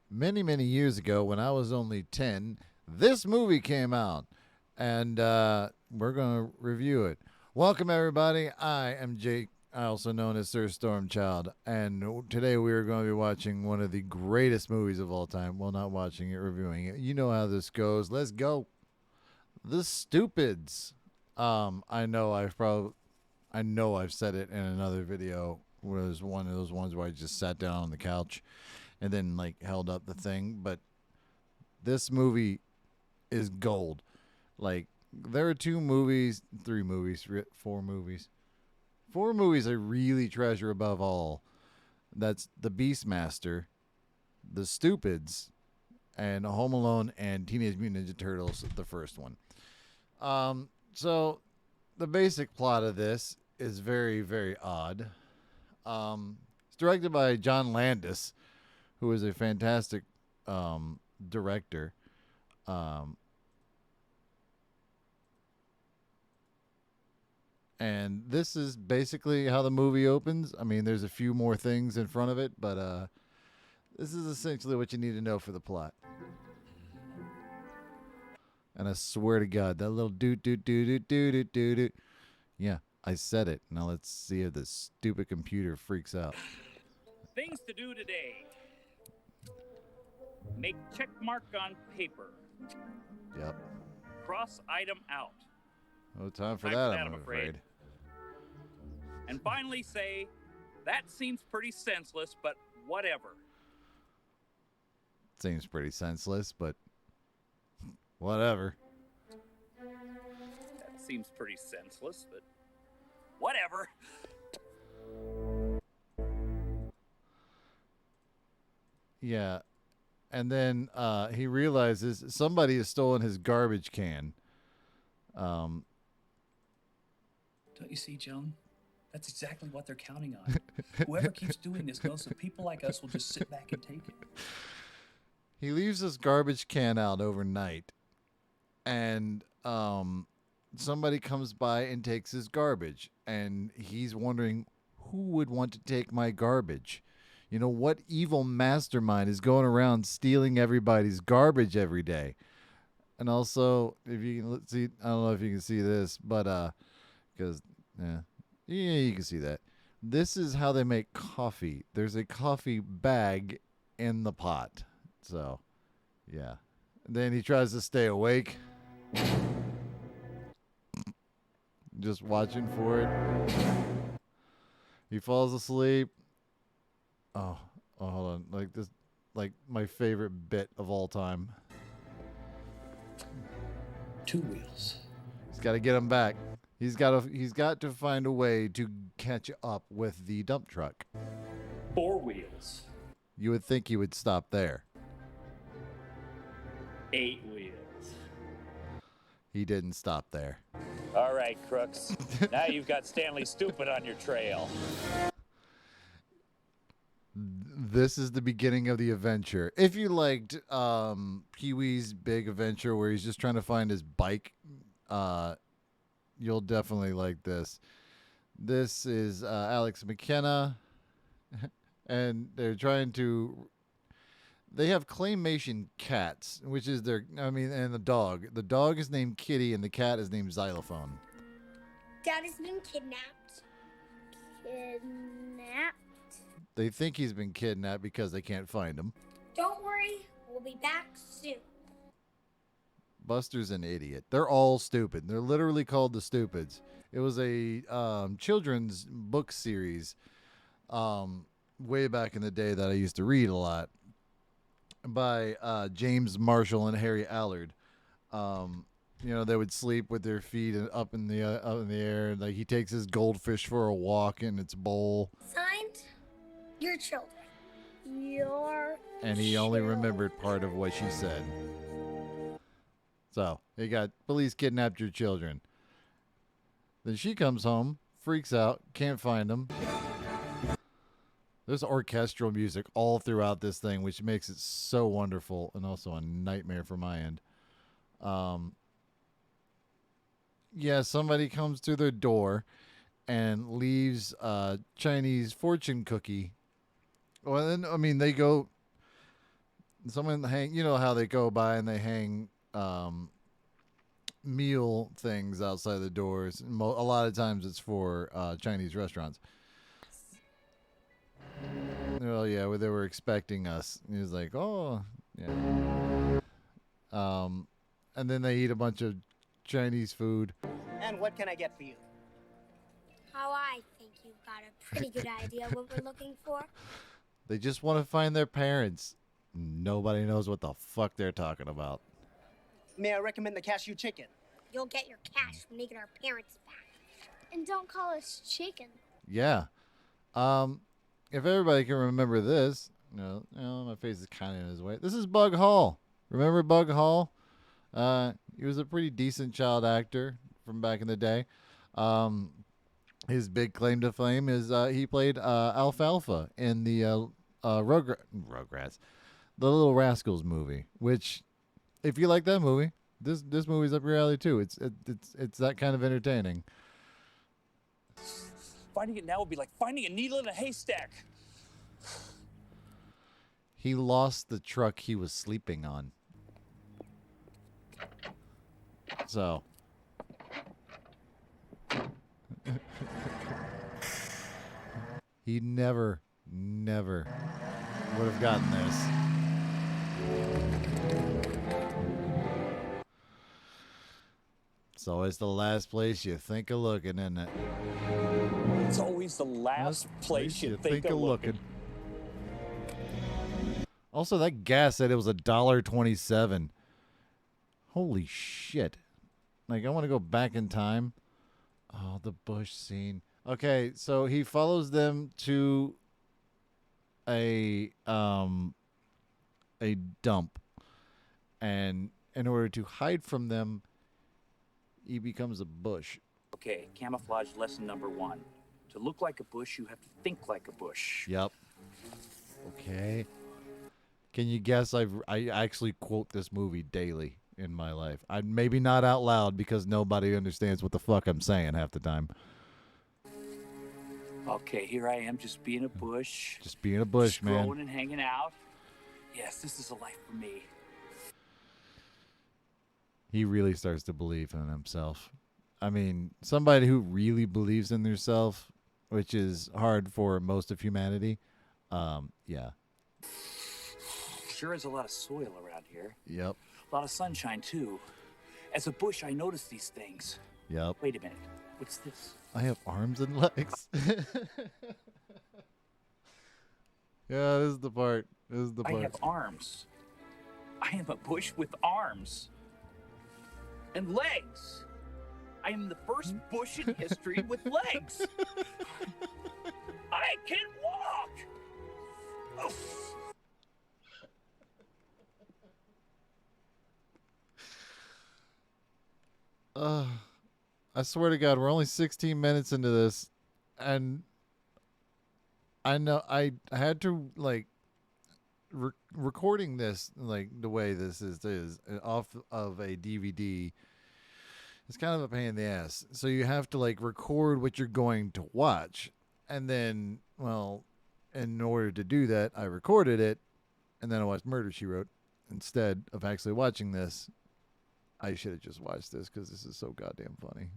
many, many years ago when I was only 10, this movie came out, and we're going to review it. Welcome, everybody. I am Jake, also known as Sir Stormchild, and today we are going to be watching one of the greatest movies of all time. Well, not watching it, reviewing it. You know how this goes. Let's go. The Stupids. I know I've said it in another video. Was one of those ones where I just sat down on the couch and then like held up the thing. But this movie is gold. Like there are four movies I really treasure above all. That's The Beastmaster, The Stupids, and Home Alone and Teenage Mutant Ninja Turtles, the first one. So the basic plot of this is very, very odd. It's directed by John Landis, who is a fantastic director. Um, and this is basically how the movie opens. I mean, there's a few more things in front of it, but this is essentially what you need to know for the plot. And I swear to God, that little doot doot doot doot doot doot doot doot. Yeah, I said it. Now let's see if this stupid computer freaks out. Things to do today. Make check mark on paper. Yep. Cross item out. No time for that, I'm afraid. And finally say, that seems pretty senseless, but whatever. Seems pretty senseless, but whatever. That seems pretty senseless, but whatever. Yeah. And then he realizes somebody has stolen his garbage can. Don't you see, Joan? That's exactly what they're counting on. Whoever keeps doing this knows that people like us will just sit back and take it. He leaves this garbage can out overnight, and somebody comes by and takes his garbage, and he's wondering who would want to take my garbage. You know, what evil mastermind is going around stealing everybody's garbage every day? And also, if you can see, I don't know if you can see this, but because yeah, you can see that. This is how they make coffee. There's a coffee bag in the pot. So, yeah. Then he tries to stay awake. Just watching for it. He falls asleep. Oh, hold on. Like this, like my favorite bit of all time. Two wheels. He's got to get him back. He's got to find a way to catch up with the dump truck. Four wheels. You would think he would stop there. 8 wheels. He didn't stop there. All right, crooks. Now you've got Stanley Stupid on your trail. This is the beginning of the adventure. If you liked Pee-wee's Big Adventure, where he's just trying to find his bike, you'll definitely like this. This is Alex McKenna, and they're trying to. They have claymation cats, which is and the dog. The dog is named Kitty, and the cat is named Xylophone. Dad has been kidnapped. Kidnapped? They think he's been kidnapped because they can't find him. Don't worry, we'll be back soon. Buster's an idiot. They're all stupid. They're literally called the Stupids. It was a children's book series way back in the day that I used to read a lot by James Marshall and Harry Allard. They would sleep with their feet up in the air. Like he takes his goldfish for a walk in its bowl. Signed, your children. And he only remembered part of what she said. So he got police kidnapped your children. Then she comes home, freaks out, can't find them. There's orchestral music all throughout this thing, which makes it so wonderful and also a nightmare for my end. Somebody comes through their door and leaves a Chinese fortune cookie. Well, then, they go someone hang. You know how they go by and they hang meal things outside the doors. A lot of times it's for Chinese restaurants. Oh yeah, well, they were expecting us. He was like, oh yeah. And then they eat a bunch of Chinese food. And what can I get for you? How I think you've got a pretty good idea what we're looking for. They just want to find their parents. Nobody knows what the fuck they're talking about. May I recommend the cashew chicken? You'll get your cash when we get our parents back. And don't call us chicken. Yeah. If everybody can remember this, my face is kind of in his way. This is Bug Hall. Remember Bug Hall? He was a pretty decent child actor from back in the day. His big claim to fame is he played Alfalfa in the Rugrats, the Little Rascals movie. Which, if you like that movie, this movie's up your alley too. It's that kind of entertaining. Finding it now would be like finding a needle in a haystack. He lost the truck he was sleeping on. So. He never would have gotten this. It's always the last place you think of looking, isn't it? It's always the last place you think of looking. Also, that gas said it was $1.27. Holy shit. Like, I want to go back in time. Oh, the bush scene. Okay, so he follows them to a dump. And in order to hide from them, he becomes a bush. Okay, camouflage lesson number 1. To look like a bush, you have to think like a bush. Yep. Okay. Can you guess I actually quote this movie daily in my life. Maybe not out loud because nobody understands what the fuck I'm saying half the time. Okay, here I am just being a bush. Just being a bush, man. Growing and hanging out. Yes, this is a life for me. He really starts to believe in himself. I mean, somebody who really believes in themselves, which is hard for most of humanity. Yeah. Sure is a lot of soil around here. Yep. A lot of sunshine, too. As a bush, I notice these things. Yep. Wait a minute. What's this? I have arms and legs. Yeah, this is the part. I have arms. I am a bush with arms. And legs. I am the first bush in history with legs. I can walk. Oof. I swear to God, we're only 16 minutes into this, and I know I had to like recording this like the way this is off of a DVD. It's kind of a pain in the ass. So you have to like record what you're going to watch, and then in order to do that, I recorded it, and then I watched Murder, She Wrote instead of actually watching this. I should have just watched this because this is so goddamn funny.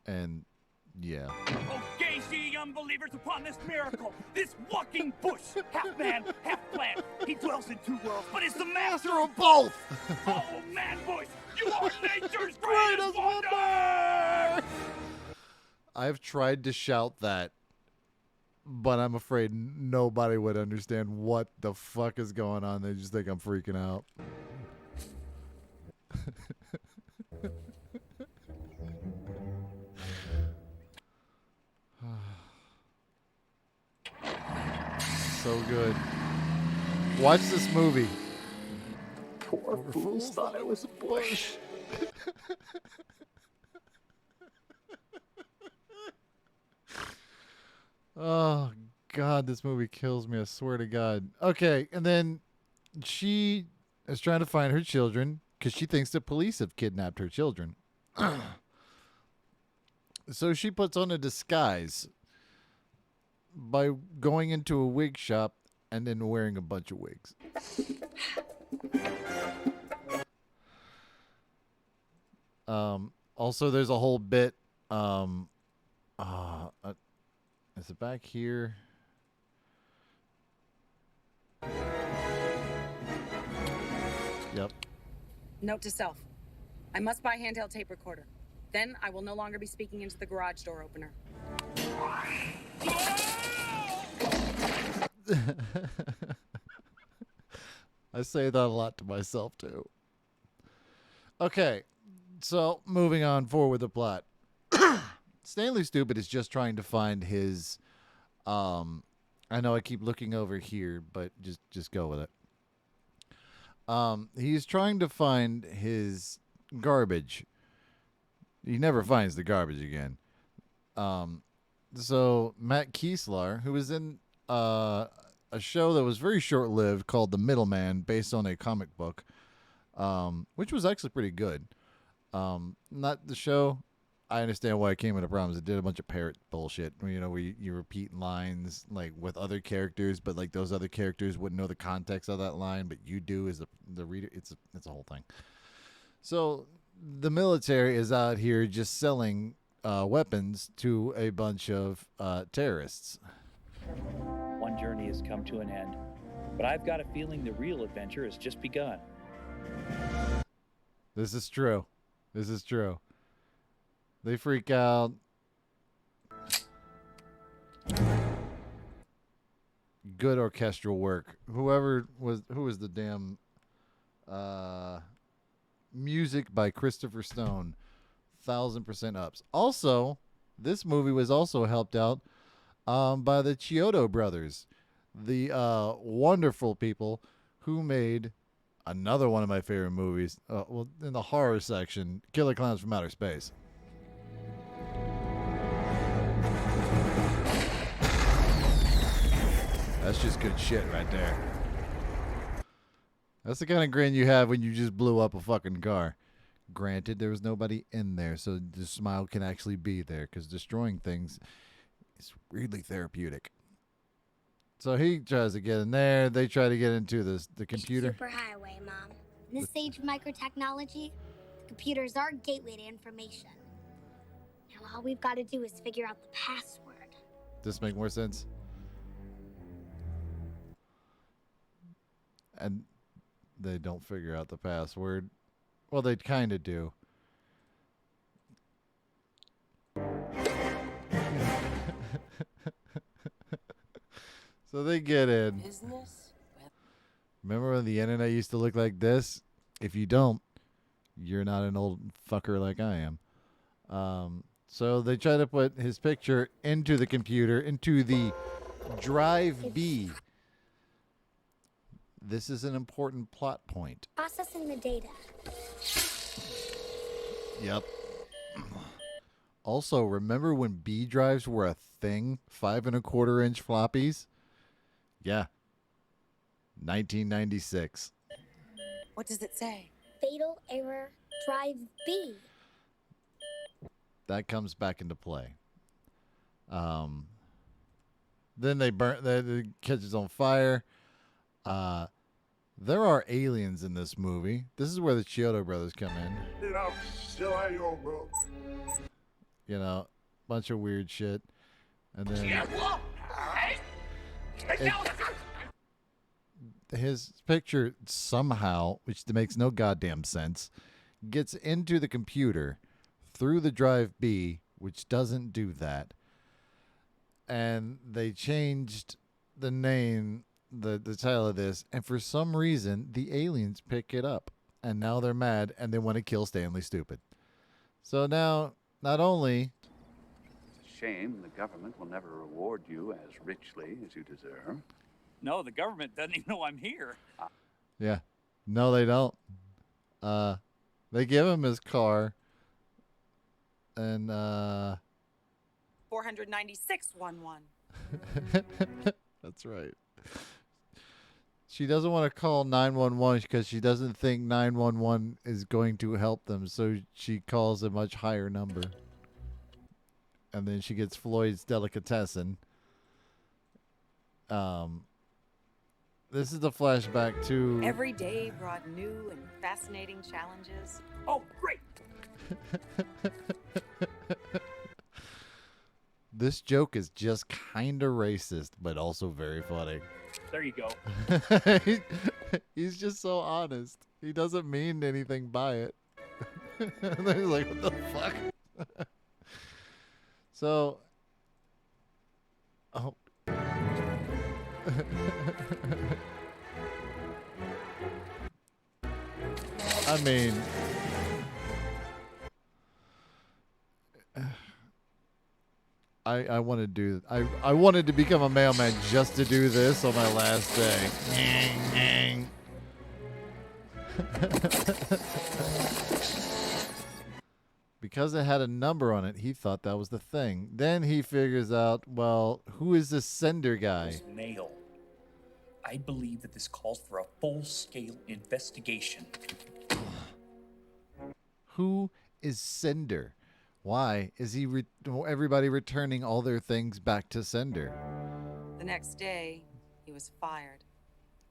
And yeah. Oh, gaze ye unbelievers upon this miracle, this walking bush, half man, half plant. He dwells in 2 worlds, but is the master of both. Oh, man bush, you are nature's greatest wonder! I've tried to shout that, but I'm afraid nobody would understand what the fuck is going on. They just think I'm freaking out. So good. Watch this movie. Poor fools thought I was a bush. Oh, God, this movie kills me. I swear to God. Okay, and then she is trying to find her children because she thinks the police have kidnapped her children. So she puts on a disguise by going into a wig shop and then wearing a bunch of wigs. Also, there's a whole bit. Is it back here? Yep. Note to self. I must buy handheld tape recorder. Then I will no longer be speaking into the garage door opener. I say that a lot to myself too. Okay, so moving on forward with the plot. Stanley Stupid is just trying to find his. I know I keep looking over here, but just go with it. He's trying to find his garbage. He never finds the garbage again. So Matt Kieslar, who was in a show that was very short-lived called The Middleman, based on a comic book, which was actually pretty good. Not the show. I understand why it came into problems. It did a bunch of parrot bullshit. You know, where you repeat lines like with other characters, but like those other characters wouldn't know the context of that line, but you do as the reader. It's a whole thing. So the military is out here just selling weapons to a bunch of terrorists. One journey has come to an end, but I've got a feeling the real adventure has just begun. This is true. This is true. They freak out. Good orchestral work. Who was the damn music by Christopher Stone. 1,000% ups. Also, this movie was also helped out by the Chiodo brothers, the wonderful people who made another one of my favorite movies. Well, in the horror section, Killer Clowns from Outer Space. That's just good shit right there. That's the kind of grin you have when you just blew up a fucking car. Granted, there was nobody in there, so the smile can actually be there, because destroying things is weirdly therapeutic. So he tries to get in there. They try to get into the computer. Superhighway, Mom. In this age of microtechnology, the computer is our gateway to information. Now all we've got to do is figure out the password. Does this make more sense? And they don't figure out the password. Well, they kind of do. So they get in. Remember when the internet used to look like this? If you don't, you're not an old fucker like I am. So they try to put his picture into the computer, into the Drive B. This is an important plot point. Processing the data. Yep. Also, remember when B drives were a thing? 5 1/4 inch floppies? Yeah. 1996. What does it say? Fatal error. Drive B. That comes back into play. Then they burn. It catches on fire. There are aliens in this movie. This is where the Chiodo brothers come in. You know, bunch of weird shit. And then his picture somehow, which makes no goddamn sense, gets into the computer through the Drive B, which doesn't do that. And they changed the name, the title of this, and for some reason the aliens pick it up, and now they're mad and they want to kill Stanley Stupid. So now, not only It's a shame the government will never reward you as richly as you deserve. No, the government doesn't even know I'm here. yeah, no, they don't. They give him his car, and 49611. that's right. She doesn't want to call 911 because she doesn't think 911 is going to help them, so she calls a much higher number. And then she gets Floyd's delicatessen. This is the flashback to Every day brought new and fascinating challenges. Oh, great! This joke is just kind of racist, but also very funny. There you go. He's just so honest. He doesn't mean anything by it. They're like, what the fuck? So, oh. I mean, I want to do. I wanted to become a mailman just to do this on my last day. Because it had a number on it, he thought that was the thing. Then he figures out, well, who is this sender guy? Mail. I believe that this calls for a full-scale investigation. Who is sender? Why is he everybody returning all their things back to sender? The next day, he was fired.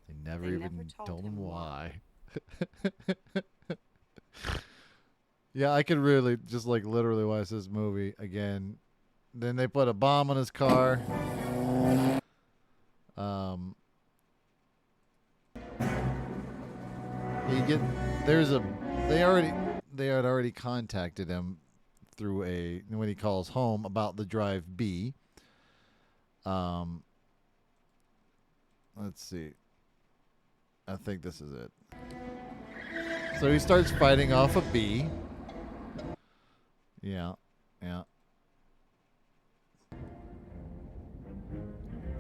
They never even told him why. Yeah, I could really just like literally watch this movie again. Then they put a bomb on his car. They had already contacted him through when he calls home about the drive B. Let's see. I think this is it. So he starts fighting off a bee. Yeah.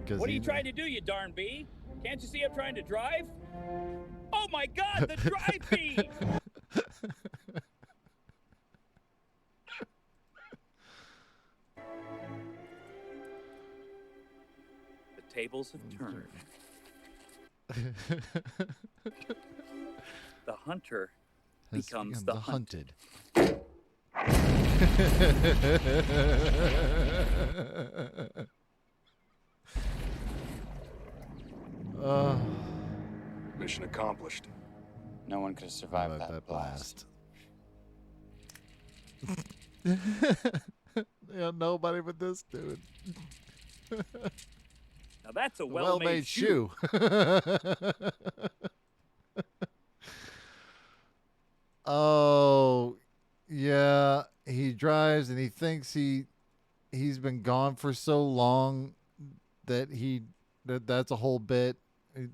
What are you trying to do, you darn bee? Can't you see I'm trying to drive? Oh my God, the drive bee! The tables have turned. The hunter becomes the hunted. Mission accomplished. No one could have survived that blast. Yeah, nobody but this dude. Now that's a well-made shoe. Oh, yeah. He drives and he thinks he's been gone for so long that that's a whole bit.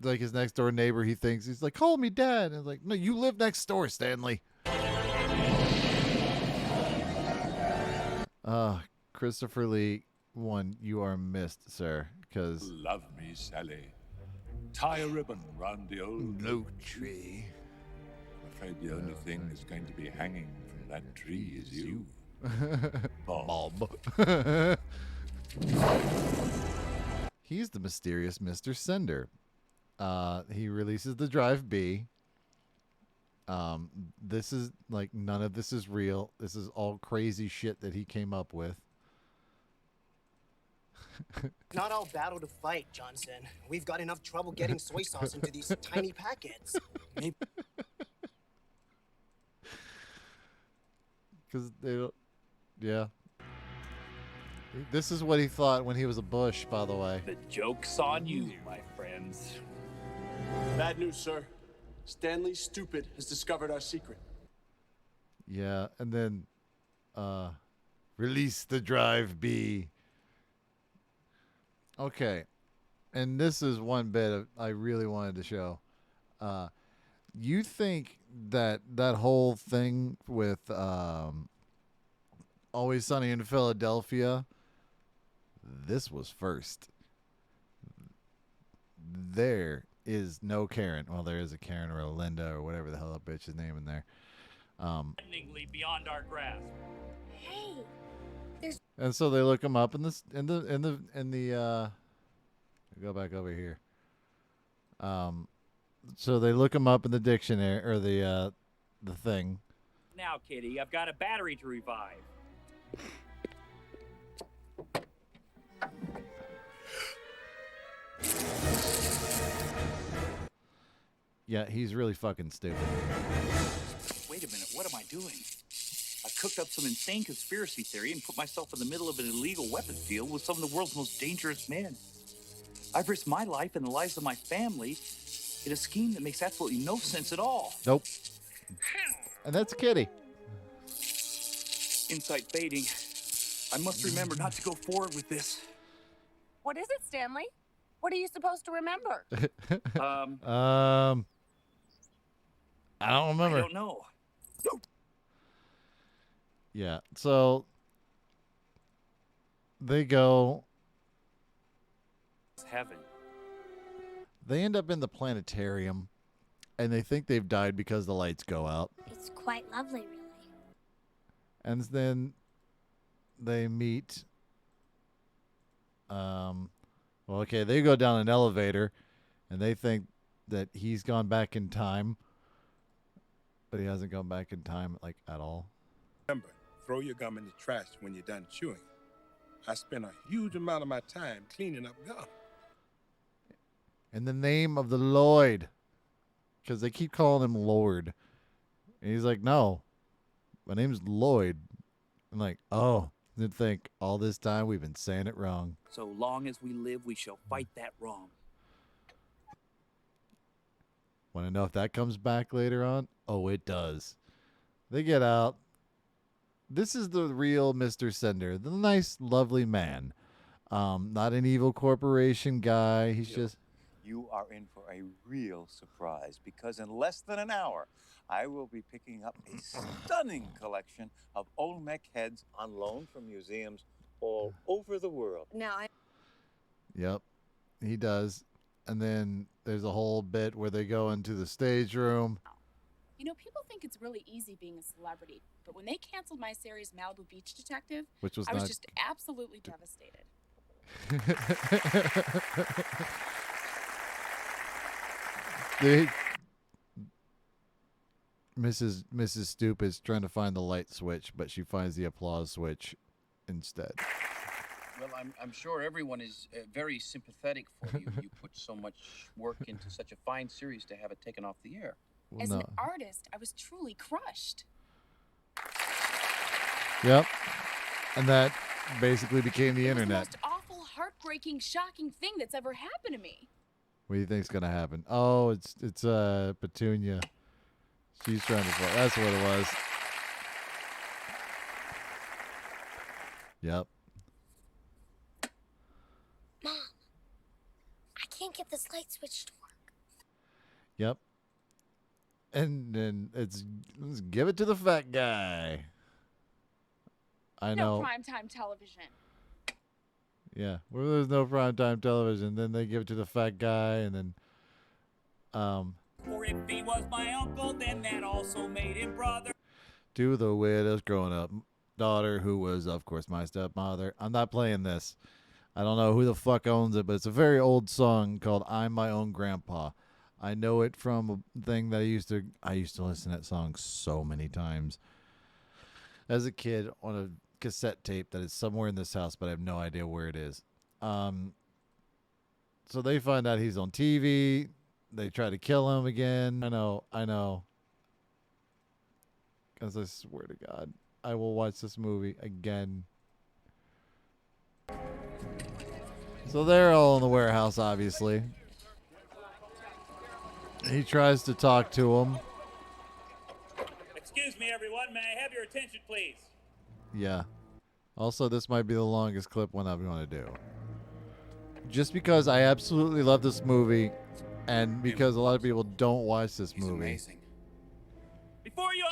Like his next door neighbor, he thinks he's like, call me dad. And it's like, no, you live next door, Stanley. Christopher Lee, you are missed, sir. Because love me, Sally. Tie a ribbon round the old oak tree. I'm afraid the only thing that's going to be hanging from that tree is you. Bob. He's the mysterious Mr. Sender. He releases the Drive B. This is like none of this is real. This is all crazy shit that he came up with. Not all battle to fight, Johnson. We've got enough trouble getting soy sauce into these tiny packets. Maybe. Because they don't. Yeah. This is what he thought when he was a Bush, by the way. The joke's on you, my friends. Bad news, sir. Stanley Stupid has discovered our secret. Yeah, and then release the Drive B. Okay. And this is one bit I really wanted to show. You think that whole thing with Always Sunny in Philadelphia, this was first. There is no Karen. Well, there is a Karen or a Linda or whatever the hell that bitch is name in there. Beyond our grasp. Hey, there's. And so they look him up in the go back over here. So they look him up in the dictionary or the thing. Now, Kitty, I've got a battery to revive. Yeah, he's really fucking stupid. Wait a minute, what am I doing? I cooked up some insane conspiracy theory and put myself in the middle of an illegal weapons deal with some of the world's most dangerous men. I've risked my life and the lives of my family in a scheme that makes absolutely no sense at all. Nope. And that's Kitty. Insight fading. I must remember not to go forward with this. What is it, Stanley? What are you supposed to remember? I don't remember. I don't know. Yeah, so they go. It's heaven. They end up in the planetarium, and they think they've died because the lights go out. It's quite lovely, really. And then they meet. Well, okay, they go down an elevator, and they think that he's gone back in time, but he hasn't gone back in time, like, at all. Remember, throw your gum in the trash when you're done chewing. I spent a huge amount of my time cleaning up gum. In the name of the LLOYD, because they keep calling him Lord. And he's like, no, my name's Lloyd. I'm like, oh, didn't think all this time we've been saying it wrong. So long as we live, we shall fight that wrong. Want to know if that comes back later on? Oh, it does. They get out. This is the real Mr. Sender, the nice, lovely man. Not an evil corporation guy. He's just... You are in for a real surprise because in less than an hour, I will be picking up a stunning collection of Olmec heads on loan from museums all over the world. Now, Yep, he does. And then there's a whole bit where they go into the stage room. You know, people think it's really easy being a celebrity, but when they canceled my series Malibu Beach Detective, Which was I was not- just absolutely devastated. Mrs. Stoop is trying to find the light switch, but she finds the applause switch instead. Well, I'm sure everyone is very sympathetic for you. You put so much work into such a fine series to have it taken off the air. As an artist, I was truly crushed. Yep. And that basically became the It was the internet. most awful, heartbreaking, shocking thing that's ever happened to me. What do you think's gonna happen? Oh, it's Petunia. She's trying to fall. That's what it was. Yep. Mom, I can't get this light switch to work. Yep. And then let's give it to the fat guy. I know. No primetime television. Yeah. Where there's no primetime television, then they give it to the fat guy, and then For if he was my uncle, then that also made him brother. to the widow's grown up daughter, who was, of course, my stepmother. I'm not playing this. I don't know who the fuck owns it, but it's a very old song called I'm My Own Grandpa. I know it from a thing that I used to listen to that song so many times as a kid on a cassette tape that is somewhere in this house, but I have no idea where it is. So they find out he's on TV. They try to kill him again. I know. Because I swear to God, I will watch this movie again. So they're all in the warehouse, obviously. He tries to talk to him. Excuse me, everyone. May I have your attention, please? Yeah. Also, this might be the longest clip one I'm going to do. Just because I absolutely love this movie, and because a lot of people don't watch this movie. Amazing. Before you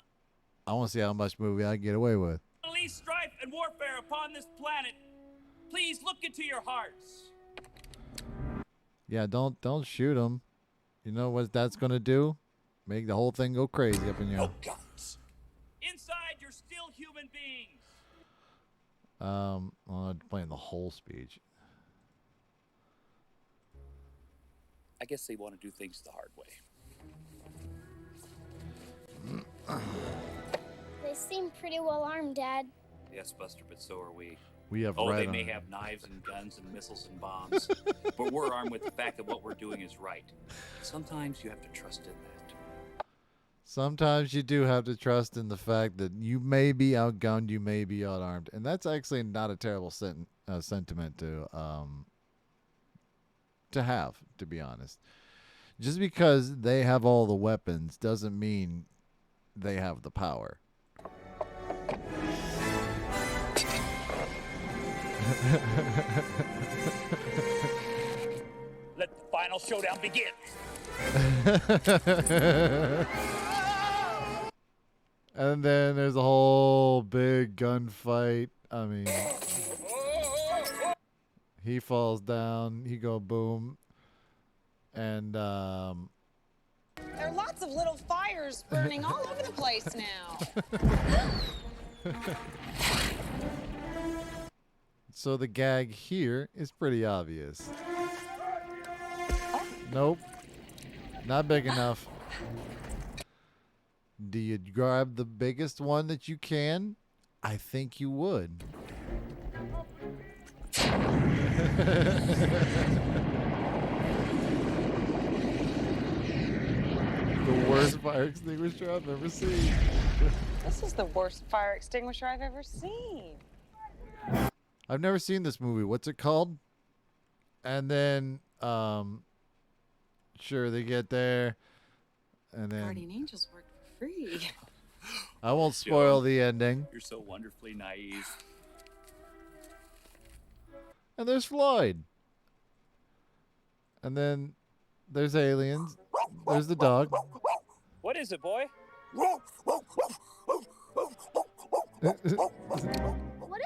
I want to see how much movie I can get away with. unleash strife and warfare upon this planet, please look into your hearts. Yeah, don't shoot him. You know what that's going to do? Make the whole thing go crazy up in here. Inside, you're still human beings. I'm not playing the whole speech. I guess they want to do things the hard way. They seem pretty well armed, Dad. Yes, Buster, but so are we. We have Oh, right they on may it. have knives and guns and missiles and bombs, but we're armed with the fact that what we're doing is right. Sometimes you have to trust in that. Sometimes you do have to trust in the fact that you may be outgunned, you may be outarmed, and that's actually not a terrible sentiment to have, to be honest. Just because they have all the weapons doesn't mean they have the power. Let the final showdown begin. And then there's a whole big gunfight. I mean, he falls down, he go boom, and There are lots of little fires burning all over the place now. so the gag here is pretty obvious. Nope, not big enough. Do you grab the biggest one that you can? I think you would. The worst fire extinguisher I've ever seen. This is the worst fire extinguisher I've ever seen. I've never seen this movie. What's it called? And then, sure, they get there, and then Guardian Angels work for free. I won't spoil the ending. You're so wonderfully naive. And there's Floyd. And there's aliens. There's the dog. What is it, boy? What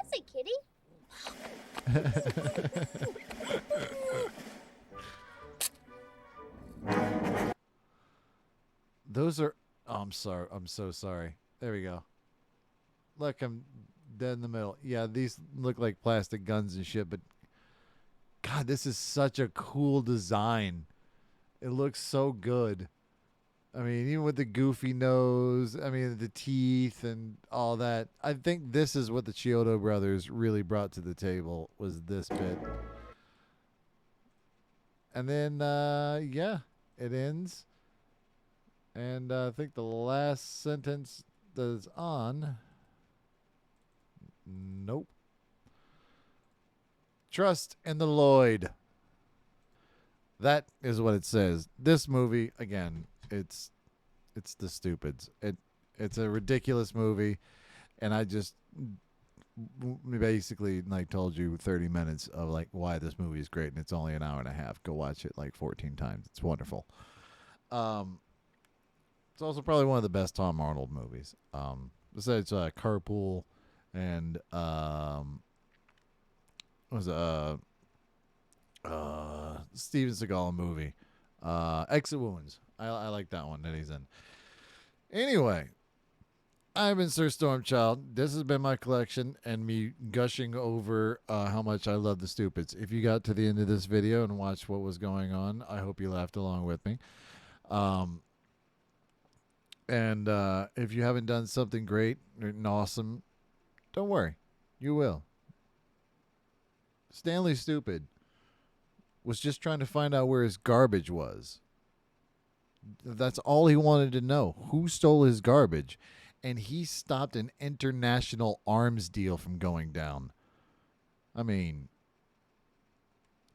is it, kitty? Those are. Oh, I'm sorry. I'm so sorry. There we go. Look, I'm dead in the middle. Yeah, these look like plastic guns and shit, but God, this is such a cool design. It looks so good. I mean, even with the goofy nose, I mean, the teeth and all that. I think this is what the Chiodo brothers really brought to the table, was this bit. And then, yeah, it ends. And I think the last sentence that's on. Nope. Trust in the LLOYD. That is what it says. This movie, again, it's the stupids. It's a ridiculous movie, and I just basically like told you 30 minutes of like why this movie is great, and it's only an hour and a half. Go watch it like 14 times. It's wonderful. It's also probably one of the best Tom Arnold movies. Besides Carpool and was Steven Seagal movie, Exit Wounds. I like that one that he's in. Anyway, I've been Sir Stormchild. This has been my collection and me gushing over how much I love the Stupids. If you got to the end of this video and watched what was going on, I hope you laughed along with me. And if you haven't done something great and awesome, don't worry. You will. Stanley Stupid was just trying to find out where his garbage was. That's all he wanted to know. Who stole his garbage? And he stopped an international arms deal from going down. I mean,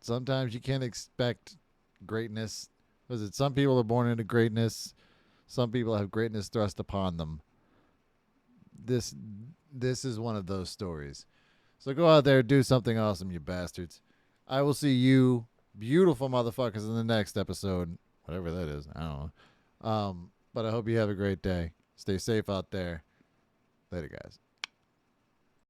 sometimes you can't expect greatness. Was it some people are born into greatness? Some people have greatness thrust upon them. This is one of those stories. So go out there, do something awesome, you bastards. I will see you, beautiful motherfuckers, in the next episode. Whatever that is. I don't know. But I hope you have a great day. Stay safe out there. Later, guys.